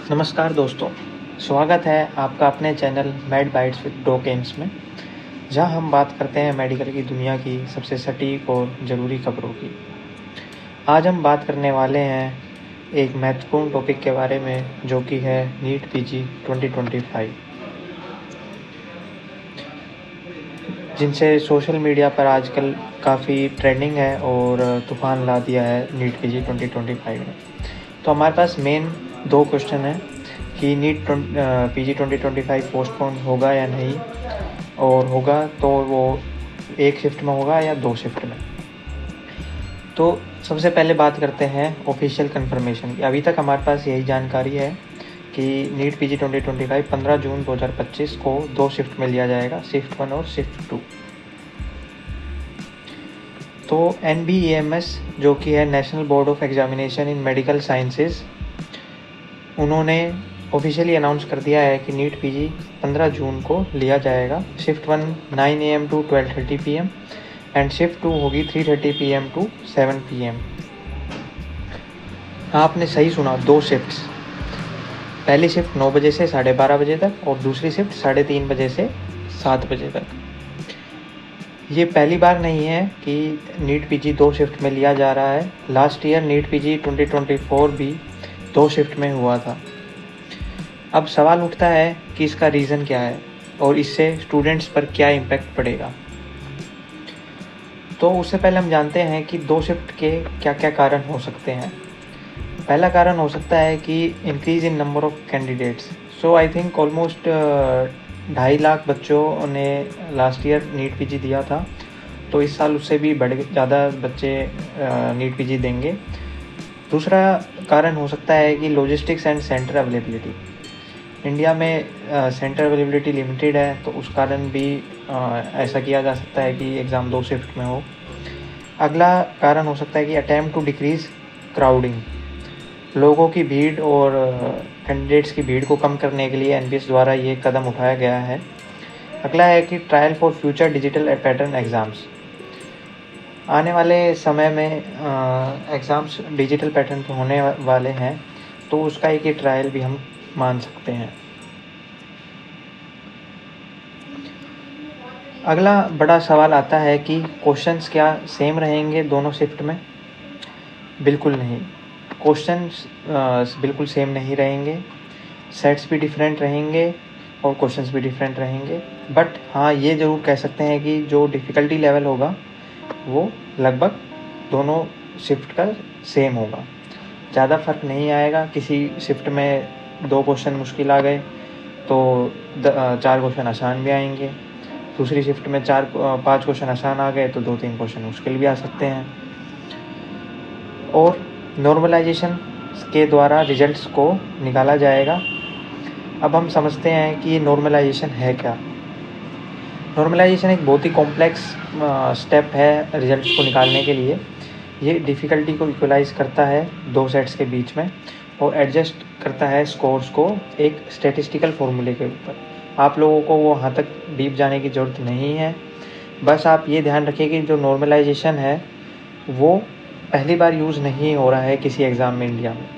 नमस्कार दोस्तों, स्वागत है आपका अपने channel Med Bytes with Doc AIIMS में, जहां हम बात करते हैं मेडिकल की दुनिया की सबसे सटीक और ज़रूरी खबरों की। आज हम बात करने वाले हैं एक महत्वपूर्ण टॉपिक के बारे में, जो कि है नीट पीजी 2025, जिनसे सोशल मीडिया पर आजकल काफ़ी ट्रेंडिंग है और तूफ़ान ला दिया है नीट पीजी 2025 ने। तो हमारे पास मेन 2 क्वेश्चन हैं कि नीट पीजी 2025 पोस्टपोन होगा या नहीं, और होगा तो वो एक शिफ्ट में होगा या 2 शिफ्ट में। तो सबसे पहले बात करते हैं ऑफिशियल कंफर्मेशन की। अभी तक हमारे पास यही जानकारी है कि नीट पीजी 2025 15 जून 2025 को 2 शिफ्ट में लिया जाएगा, शिफ्ट 1 और शिफ्ट 2। तो NBEMS, जो कि है national board of examination in medical sciences, उन्होंने ऑफिशियली अनाउंस कर दिया है कि नीट पीजी 15 जून को लिया जाएगा। Shift 1 9 AM to 12:30 PM and shift 2 होगी 3:30 PM टू 7 PM। आपने सही सुना, 2 शिफ्ट्स। पहली शिफ्ट 9 बजे से 12:30 बजे तक और दूसरी शिफ्ट 3:30 बजे से 7 बजे तक। ये पहली बार नहीं है कि नीट पीजी 2 शिफ्ट में लिया जा रहा है। लास्ट ईयर नीट पीजी 2024 भी 2 शिफ्ट में हुआ था। अब सवाल उठता है कि इसका रीज़न क्या है और इससे स्टूडेंट्स पर क्या इम्पैक्ट पड़ेगा। तो उससे पहले हम जानते हैं कि 2 शिफ्ट के क्या क्या कारण हो सकते हैं। पहला कारण हो सकता है कि increase in number of candidates. So I think almost 2.5 lakh बच्चों ने लास्ट ईयर नीट पीजी दिया था, तो इस साल उससे भी ज़्यादा बच्चे नीट पीजी देंगे। दूसरा कारण हो सकता है कि logistics and centre availability. India में सेंटर अवेलेबिलिटी लिमिटेड है, तो उस कारण भी ऐसा किया जा सकता है कि एग्ज़ाम 2 शिफ्ट में हो। अगला कारण हो सकता है कि अटेम्प्ट टू डिक्रीज़ क्राउडिंग। लोगों की भीड़ और कैंडिडेट्स की भीड़ को कम करने के लिए NPS द्वारा ये कदम उठाया गया है। अगला है कि trial for future digital pattern exams. आने वाले समय में एग्ज़ाम्स डिजिटल पैटर्न पे होने वाले हैं, तो उसका एक ही ट्रायल भी हम मान सकते हैं। अगला बड़ा सवाल आता है कि क्वेश्चंस क्या सेम रहेंगे दोनों शिफ्ट में? बिल्कुल नहीं, क्वेश्चंस बिल्कुल सेम नहीं रहेंगे। सेट्स भी डिफरेंट रहेंगे और क्वेश्चंस भी डिफरेंट रहेंगे। बट हाँ, ये ज़रूर कह सकते हैं कि जो डिफ़िकल्टी लेवल होगा वो लगभग दोनों शिफ्ट का सेम होगा। ज़्यादा फ़र्क नहीं आएगा। किसी शिफ्ट में 2 क्वेश्चन मुश्किल आ गए तो 4 क्वेश्चन आसान भी आएंगे। दूसरी शिफ्ट में 5 क्वेश्चन आसान आ गए तो 2-3 क्वेश्चन मुश्किल भी आ सकते हैं। और नॉर्मलाइजेशन के द्वारा रिजल्ट्स को निकाला जाएगा। अब हम समझते हैं कि ये नॉर्मलाइजेशन है क्या। नॉर्मलाइजेशन एक बहुत ही कॉम्प्लेक्स स्टेप है रिजल्ट्स को निकालने के लिए। ये डिफ़िकल्टी को इक्वलाइज करता है 2 सेट्स के बीच में और एडजस्ट करता है स्कोर्स को एक स्टैटिस्टिकल फॉर्मूले के ऊपर। आप लोगों को वहाँ तक डीप जाने की ज़रूरत नहीं है। बस आप ये ध्यान रखिए कि जो नॉर्मलाइजेशन है वो पहली बार यूज़ नहीं हो रहा है किसी एग्ज़ाम में इंडिया में।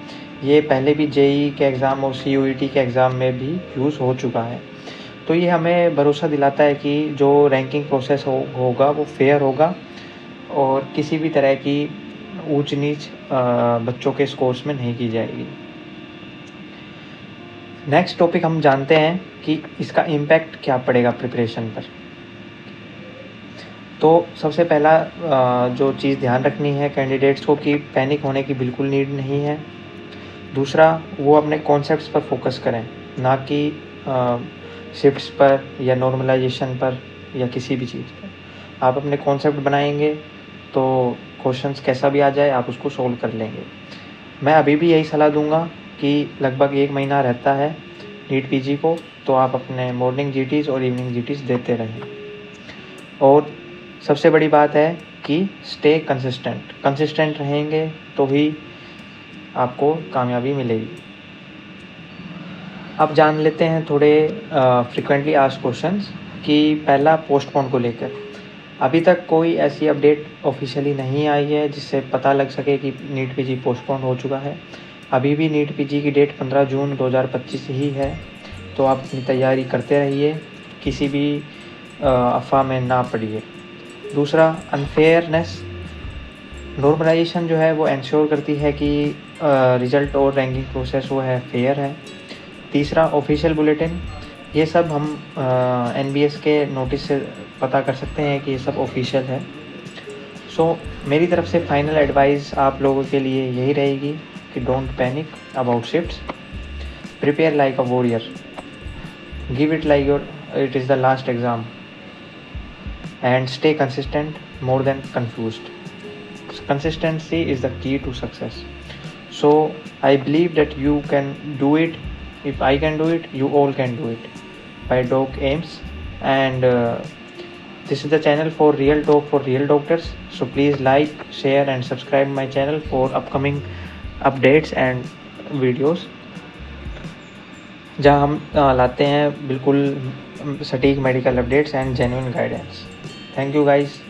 ये पहले भी JEE के एग्ज़ाम और CUET के एग्ज़ाम में भी यूज़ हो चुका है। तो ये हमें भरोसा दिलाता है कि जो रैंकिंग प्रोसेस होगा वो फेयर होगा और किसी भी तरह की ऊंच नीच बच्चों के स्कोर्स में नहीं की जाएगी। नेक्स्ट टॉपिक हम जानते हैं कि इसका इम्पैक्ट क्या पड़ेगा प्रिपरेशन पर। तो सबसे पहला जो चीज़ ध्यान रखनी है कैंडिडेट्स को कि पैनिक होने की बिल्कुल नीड नहीं है। दूसरा, वो अपने कॉन्सेप्ट्स पर फोकस करें, ना कि शिफ्ट्स पर या नॉर्मलाइजेशन पर या किसी भी चीज़ पर। आप अपने कॉन्सेप्ट बनाएंगे तो क्वेश्चंस कैसा भी आ जाए आप उसको सोल्व कर लेंगे। मैं अभी भी यही सलाह दूंगा कि लगभग 1 महीना रहता है नीट पीजी को, तो आप अपने मॉर्निंग GTs और इवनिंग GTs देते रहें। और सबसे बड़ी बात है कि स्टे कंसिस्टेंट रहेंगे तो ही आपको कामयाबी मिलेगी। अब जान लेते हैं थोड़े फ्रिक्वेंटली आस्क्ड क्वेश्चंस कि पहला पोस्टपोन को लेकर। अभी तक कोई ऐसी अपडेट ऑफिशियली नहीं आई है जिससे पता लग सके कि नीट पीजी पोस्टपोन हो चुका है। अभी भी नीट पीजी की डेट 15 जून 2025 ही है, तो आप अपनी तैयारी करते रहिए, किसी भी अफ़वाह में ना पड़िए। दूसरा, अनफेयरनेस। नॉर्मलाइजेशन जो है वो इंश्योर करती है कि रिज़ल्ट और रैंकिंग प्रोसेस वो है फेयर है। तीसरा, ऑफिशियल बुलेटिन। ये सब हम एनबीएस के नोटिस से पता कर सकते हैं कि ये सब ऑफिशियल है। सो मेरी तरफ से फाइनल एडवाइस आप लोगों के लिए यही रहेगी कि don't panic about shifts, prepare like a warrior, give it like your it is the last exam, and stay consistent more than confused. Consistency is the key to success. So I believe that you can do it. If I can do it, you all can do it. By Doc Ames, and this is the channel for real talk for real doctors. So please like, share and subscribe my channel for upcoming updates and videos, जहाँ हम लाते हैं बिल्कुल सटीक medical updates and genuine guidance. Thank you guys.